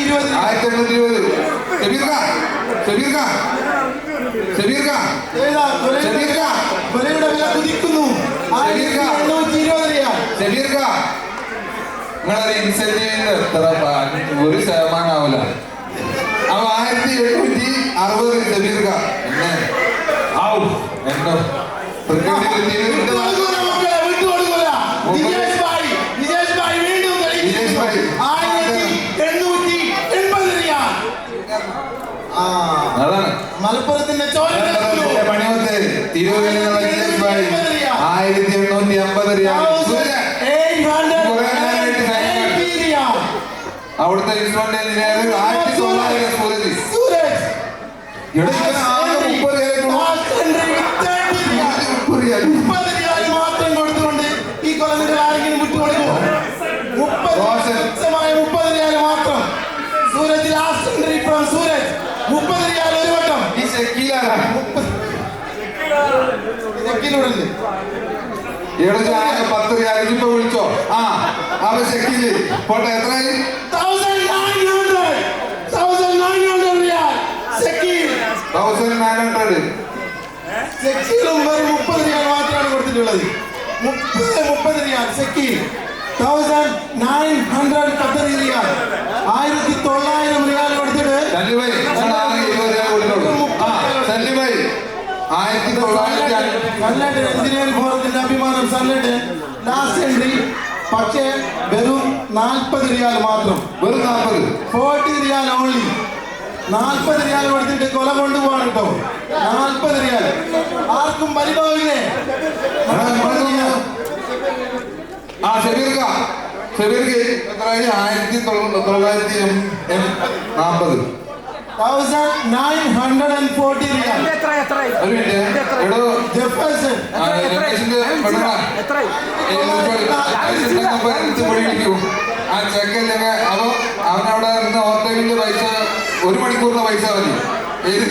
കൊലയുടെ വില കുതിക്കുന്നു. 1820 റിയാൽ. നിങ്ങളൊരു ഇൻസെന്റീവിന് എത്ര 1% ആവില്ല. അപ്പൊ 1860 ഷബീർക്ക എന്നെ ആവും എന്തോ വിട്ടുകൊടുക്കൂല മക്കളെ, വിട്ടുകൊടുക്കൂല. വിജേഷ് ഭായ് വീണ്ടും കളിക്കുന്നു. 1880 റിയാൽ. അതാണ് മലപ്പുറത്തിന്റെ ചോര പണിമത്ത് തിരുവനന്തപുരം 1850 റിയാൽ. അവിടുത്തെ ഇൻസ്ട്രുമെന്റ് എഞ്ചിനീയർ 1900 സൂരജ്. ഇവിടെ 30 റിയാൽ മാത്രം കൊടുത്തുകൊണ്ട് ഈ കൊല നിങ്ങൾ ആരെങ്കിലും വിട്ടുകൊടുക്കുമോ? 30 റിയാൽ മാത്രം. Suraj last entry from Suraj. 30 റിയാൽ ഒരു വട്ടം. ഈ ഷക്കീലാണ് ഷക്കീലൂടല്ലേ? ഇവിടെ 10 റിയാൽ ഇപ്പൊ വിളിച്ചോ? ആ അപ്പൊ ഷക്കീല് പോട്ടെ. എത്രയായി? 1900 റിയാൽ. ഷക്കീൽ 1900. ഷക്കീലും വെറും 30 റിയാൽ മാത്രമാണ് കൊടുത്തിട്ടുള്ളത്. 30 റിയാൽ ഷക്കീൽ. 1900 ഖത്തറി റിയാൽ. 1900 റിയാൽ കൊടുത്തിട്ട് സല്ലുഭായ് 20 റിയാൽ കൊടുത്തോളൂ. ആ സല്ലുഭായ് 1900 എഞ്ചിനീയറിംഗ് ഫോറത്തിന്റെ അഭിമാനം സല്ലഡ് ലാസ്റ്റ് എൻട്രി. പക്ഷേ വെറും 40 റിയാൽ മാത്രം. വെറും 40. 40 റിയാൽ ഓൺലി. 40 റിയാൽ കൊടുത്തിട്ട് കൊല കൊണ്ടുപോകാൻ കേട്ടോ. 40 റിയാൽ ആർക്കും പരിഭവമില്ലേ? ആ ഷബീർക്ക് എത്രയായി? 1940. 1940 റിയാൽ. ഒരു മിനിറ്റ് എടോ ജെഫേഴ്സൺ രമേശിന്റെ പെണ്ണ ആ ചെക്കല്ലെങ്കിൽ അപ്പൊ അവനവിടെ നിന്ന് ഓവർടൈമിന്റെ പൈസ 1 മണിക്കൂറിന്റെ പൈസ മതി. ഏത്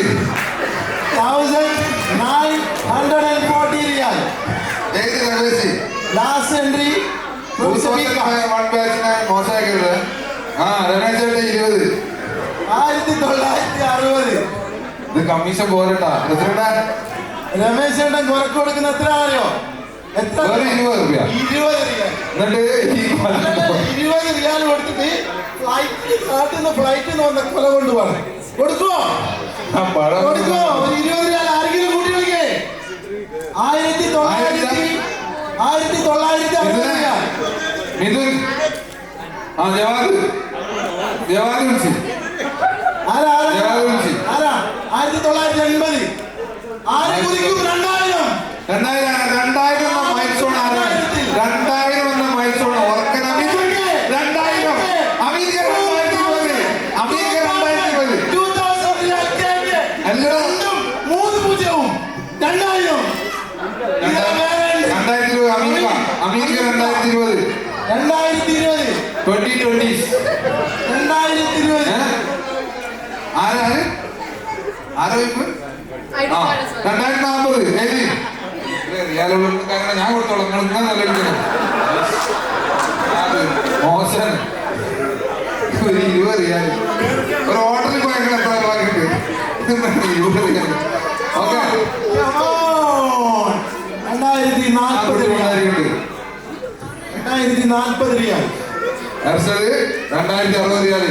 1940 റിയാൽ. ഏത് രമേശ്? ലാസ്റ്റ് എൻട്രി വൺ ബാച്ചിനെ മോശമാക്കരുത്. ആ രമേശ് ചേട്ടൻ 20. 1960. ഇത് കമ്മീഷൻ പോരട്ടാ പ്രസിഡന്റ്. രമേശ് ചേട്ടൻ കുറക്ക് കൊടുക്കുന്ന എത്ര അറിയോ? എത്ര? വെറും 20 രൂപ. 20 റിയാൽ. എന്നിട്ട് ഈ 20 റിയാൽ കൊടുത്തിട്ട് ഫ്ലൈറ്റിൽ വന്ന കൊല കൊണ്ടുപോകണം. കൊടുക്കുവോ? കൊടുക്കുവോ? ഒരു 20 റിയാൽ ആരെങ്കിലും കൂട്ടി വിളിക്കേ. 1960 റിയാൽ. മിഥുൻ ആ ജവാദ് വിളിച്ചു. ആരാ? ജവാദ് വിളിച്ചു. ആരാ? 1980. ആര് കുതിക്കും? 2000 എന്ന മൈൽസ്റ്റോൺ ആരാണ്? 2000 എന്ന മൈൽസ്റ്റോൺ ഓർക്കണം. 2000 അമീർ 2020s. 2020. ആരാണ് ആരാ വയ്പ്പ്? ആ 2040 ഏത് റിയാലുള്ള കാരണം ഞാൻ കൊടുത്തോളാം. നിങ്ങൾ ഇങ്ങനെ നല്ല എടുക്കണം. മോശം ഒരു 20 റിയാൽ. ഒരു ഹോട്ടലിൽ പോയെങ്കിൽ എത്ര വാങ്ങിയിട്ട് 20 റിയാൽ. ഓക്കെ 2040 റിയാൽ. അർഷദ് 2060 റിയാൽ.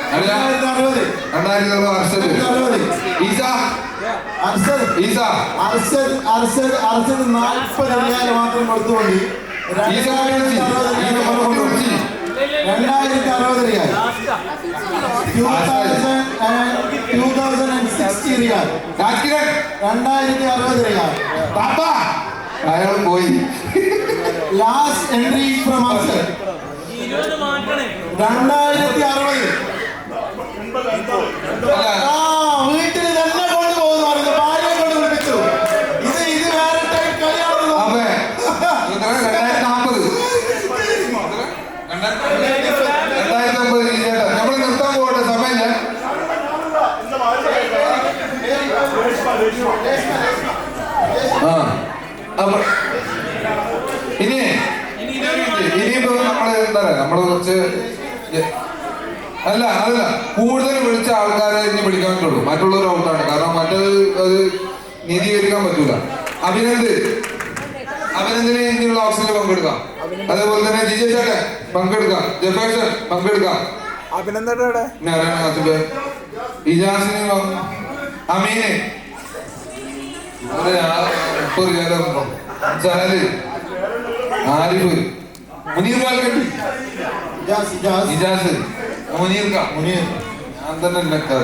2060 അർഷദ്. ഈസ ഈസ 40 റിയാൽ മാത്രം കൊടുത്തുകൊണ്ട് 2060 റിയാൽ. 2060 റിയാൽ. 2060 റിയാൽ. അയാൾ പോയി. Last entry from Arsal 2060. വീട്ടിൽ തന്നെ കൊണ്ടുപോകുന്നു പറയുന്നു. ഭാര്യയെ കൊണ്ട് വിളിപ്പിച്ചു. ഇത് വേറെ ടൈപ്പ് കളിയാണെന്ന് തോന്നുന്നു. 2050 നമ്മൾ നിർത്താൻ പോകട്ടെ, സമയമില്ല. ഇനിയിപ്പോ നമ്മള് എന്താ പറയാ, നമ്മള് കുറച്ച് അതല്ല കൂടുതൽ വിളിച്ച ആൾക്കാരെ ഇനി വിളിക്കാൻ പറ്റുള്ളൂ. മറ്റുള്ളവർ ഔട്ടാണ്. കാരണം മറ്റത് അത് നീതീകരിക്കാൻ പറ്റൂല. അഭിനന്ദിനെ ഇനിയുള്ള ഓപ്ഷനിൽ പങ്കെടുക്കാം. അതേപോലെ തന്നെ ജിജെ ചേട്ടൻ പങ്കെടുക്കാം, ജഫേഷൻ പങ്കെടുക്കാം, ഇജാസിന്, അമീന്, സഹല്, ആരിഫ്, മുനീർ കാൽക്കണ്ടി, ഇജാസ്, മുനീർ ഞാൻ തന്നെ ഇതൊക്കെ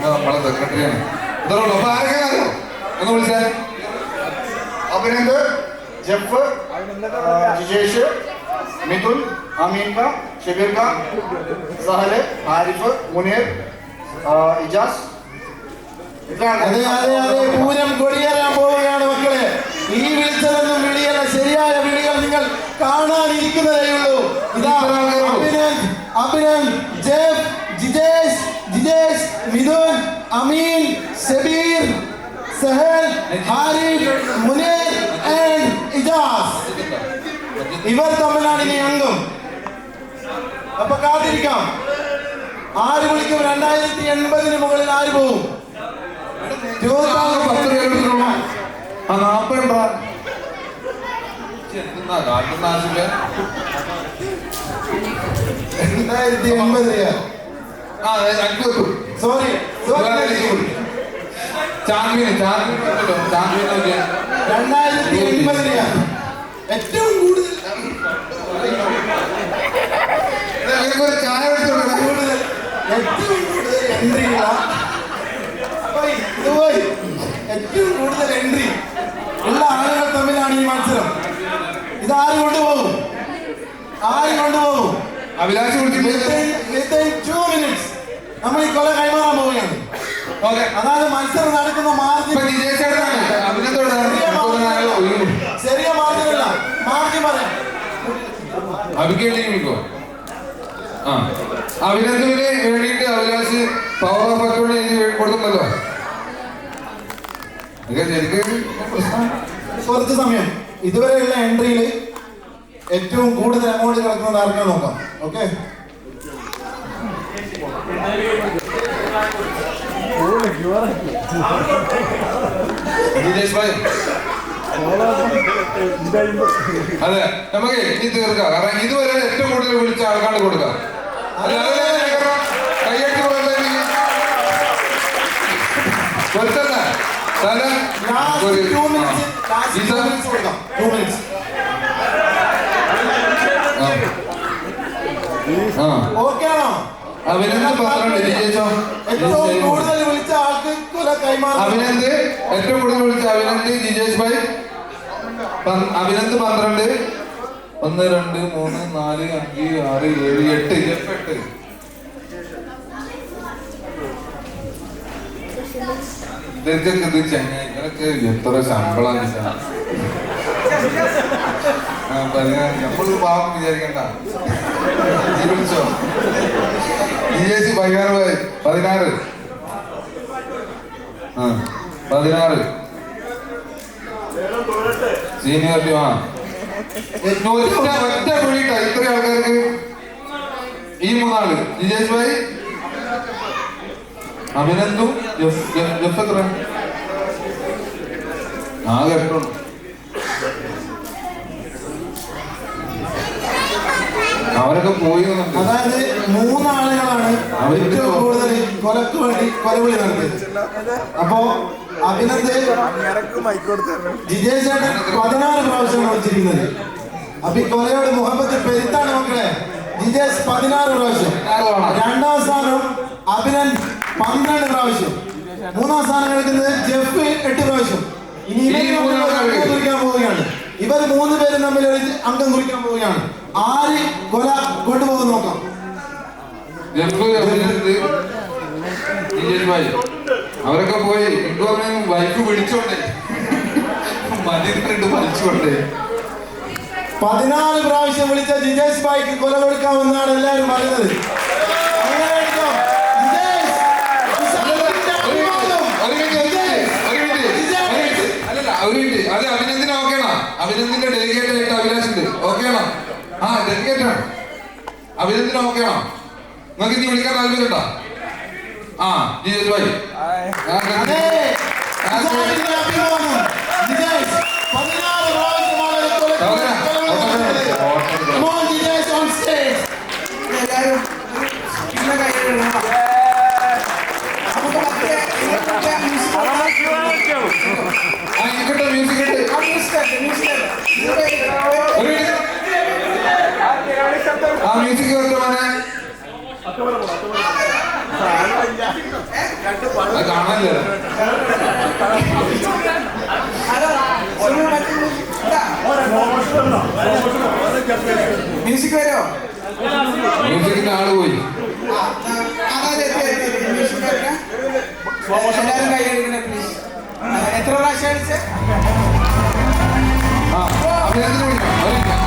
നമ്മളെ സെക്രട്ടറിയാണ്. ഇതല്ലോ അപ്പൊ ആരൊക്കെയാണോ ഒന്ന് വിളിച്ചേ. അഭിനന്ദ്, ജഫ്, ജിജേഷ്, മിഥുൻ, അമീൻ ക, ഷബീർ ക, സഹല്, ആരിഫ്, മുനീർ, ഇജാസ്. അതെ പൂരം കൊടിയേറാൻ പോവുകയാണ് മക്കളെ. ഈ വിളിച്ചതൊന്നും വിളിയല്ല, ശരിയായ വിളികൾ നിങ്ങൾ കാണാനിരിക്കുന്നതേ ഉള്ളൂ. ഇതാ അഭിനന്ദ്, ജെഫ്, ജിജേഷ്, മിഥുൻ, അമീൻ, ഷബീർ, സഹൽ, ഹാരിഫ്, മുനീർ ആൻഡ് ഇജാസ്. ഇവർ തമ്മിലാണ് ഇനി അംഗം. അപ്പൊ കാത്തിരിക്കാം. ആര് വിളിക്കും? 2080 മുകളിൽ ആര് പോകും? 2080 സോറി ചാമ്പ്യൻ 2080 ഏറ്റവും കൂടുതൽ ചായ ഏറ്റവും കൂടുതൽ എൻട്രി ഉള്ള ആളുകൾ തമ്മിലാണ് ഈ മത്സരം. ഇതാര് കൊണ്ടുപോകും? അഭിലാഷ് Within 2 minutes നമ്മൾ ഈ കൊല കൈമാറാൻ പോവുകയാണ്. അതായത് മത്സരം നടക്കുന്ന മാർജിൻ ചെറിയ മാർജിനല്ല, മാർജിൻ പറയാം. അഭിക്കേണ്ടിരിക്കോ അഭിനന്ദന് വേണ്ടിയിട്ട് അഭിലാഷ് പവർ ഓഫ് അക്കൗണ്ട് എഴുതി കൊടുക്കുന്നല്ലോ. കുറച്ച് സമയം ഇതുവരെയുള്ള എൻട്രിയിൽ ഏറ്റവും കൂടുതൽ എമൗണ്ട് കിടക്കുന്നത് ആർക്കാണ് നോക്കാം. ഓക്കെ, അതെ നമുക്ക് ഇനി തീർക്കാം. കാരണം ഇതുവരെ ഏറ്റവും കൂടുതൽ വിളിച്ച ആൾക്കാണ് കൊടുക്കാം. കയ്യട്ടി അഭിനന്ദ് 12 ജയിച്ചോ? കൂടുതൽ വിളിച്ച ആൾക്ക് അഭിനന്ദ് ഏറ്റവും കൂടുതൽ വിളിച്ച അഭിനന്ദ് ജിജേഷ് ഭായ്. അഭിനന്ദ് 12, 1 2 3 4 5 6 7 8 8. ഇവർക്കൊക്കെ ഇത് ചെങ്ങായി ഇവരൊക്കെ എത്ര ശമ്പളം നമ്മൾ പാവം വിചാരിക്കണ്ട. നീ വിളിച്ചോ? DJC 16 സീനിയോറിറ്റി ഒറ്റ കുഴിട്ടാ ഇത്രയും ആൾക്കാർക്ക്. ഈ 3 ആള് DJC ഭായി, അഭിനന്ദു, ജഫ് എത്ര ആകെ 8 ഉണ്ട്. അവരൊക്കെ പോയി. അതായത് 3 ആളുകളാണ് ഏറ്റവും കൂടുതൽ കൊലക്ക് വേണ്ടി കൊലവിളി നടത്തിയത്. അപ്പോ അഭിനന്ദ് ജിജേഷ് ചേട്ടൻ 16 പ്രാവശ്യമാണ് വിളിച്ചിരിക്കുന്നത്. അപ്പൊ ഈ കൊലയോട് മുഹബത്ത് പെരുത്താണ് മക്കളെ. ജിജേഷ് 16 പ്രാവശ്യം, 2ാം സ്ഥാനം അഭിനന്ദ് 12 പ്രാവശ്യം, 3ാം സ്ഥാനം എടുക്കുന്നത് ജെഫ് 8 പ്രാവശ്യം. ഇനി അംഗം കുറിക്കാൻ പോവുകയാണ്. ഇവർ 3 പേരും തമ്മിൽ അംഗം കുറിക്കാൻ പോവുകയാണ്. ആര് കൊല കൊണ്ടുപോകും നോക്കാം. അവരൊക്കെ പോയി. എനിക്ക് പറഞ്ഞു വൈഫ് പിടിച്ചോണ്ടേ മതിട്ട് വലിച്ചോണ്ടേ. 14 പ്രാവശ്യം വിളിച്ച ജിജേഷ് ഭായിക്ക് കൊല കൊടുക്കാമെന്നാണ് എല്ലാവരും പറയുന്നത്. അങ്ങനെ എടുക്കാം. ജിജേഷ്, അത് അഭിനന്ദിനെ ഓക്കെയാണോ? അഭിനന്ദിന്റെ ഡെലിഗേറ്റ് ആയിട്ട് അഭിലാഷ് ഉണ്ട്. ഓക്കെയാണോ? ആ ഡെലിഗേറ്റ് ആണ്. അഭിനന്ദിനെ ഓക്കെയാണോ? നിങ്ങൾക്ക് ഇനി വിളിക്കാൻ താല്പര്യമുണ്ടോ? ആ ജിജേഷ് ഭായി ആ മ്യൂസിക് വെച്ചോനെ കാണാനില്ല. മ്യൂസിക് വരുമോ? മ്യൂസിക്കിന്റെ ആള് പോയി. എല്ലാവരും കൈ എടുക്കണേ പ്ലീസ്. എത്ര പ്രാവശ്യം അടിച്ചേ? ആ അഭിനന്ദിനെ വിളിക്കാം.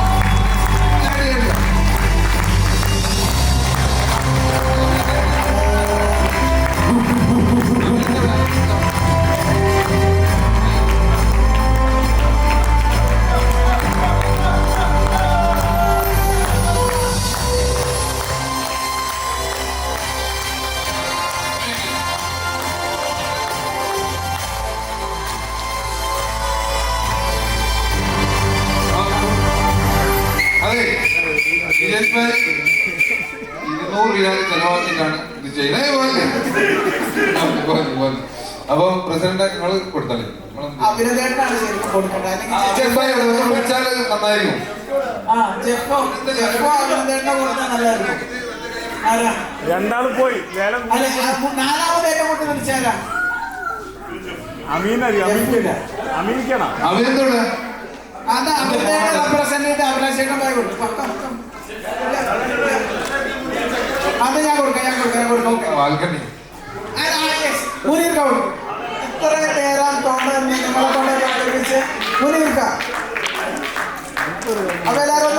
അതെ, 200 റിയാൽ ചെലവാക്കിയിട്ടാണ് ഇത് ചെയ്യുന്നത്. അപ്പൊ പ്രസിഡന്റ് നിങ്ങൾ കൊടുത്താലേ അഭിനന്ദേട്ടനാണ് ശരിക്കും കൊടുക്കേണ്ടത്. വിളിച്ചാല് നന്നായിരിക്കും. ആ ജെഫോ അഭിനന്ദേട്ടനെ കൊടുത്താൽ നല്ലതായിരിക്കും. ആരാ? 2 ആള് പോയി. അല്ല, 4ാമതേറ്റം കൊണ്ട് വിളിച്ചാലാ? അമീനിക്കാണോ? അഭിനന്ദോട് അത് അഭിനന്ദേട്ടനെ റെപ്രസെന്റ് ചെയ്ത് അഭിലാഷേട്ടൻ പോയി കൊടുക്കും. അത് ഞാൻ കൊടുക്കാം. വാൽക്കണ്ടി മുനീർക്ക കൊടുക്കും. ഇത്ര നേരം തോന്നുന്ന നിങ്ങളെ കൊണ്ട് മുനീർക്ക. അപ്പൊ എല്ലാവരും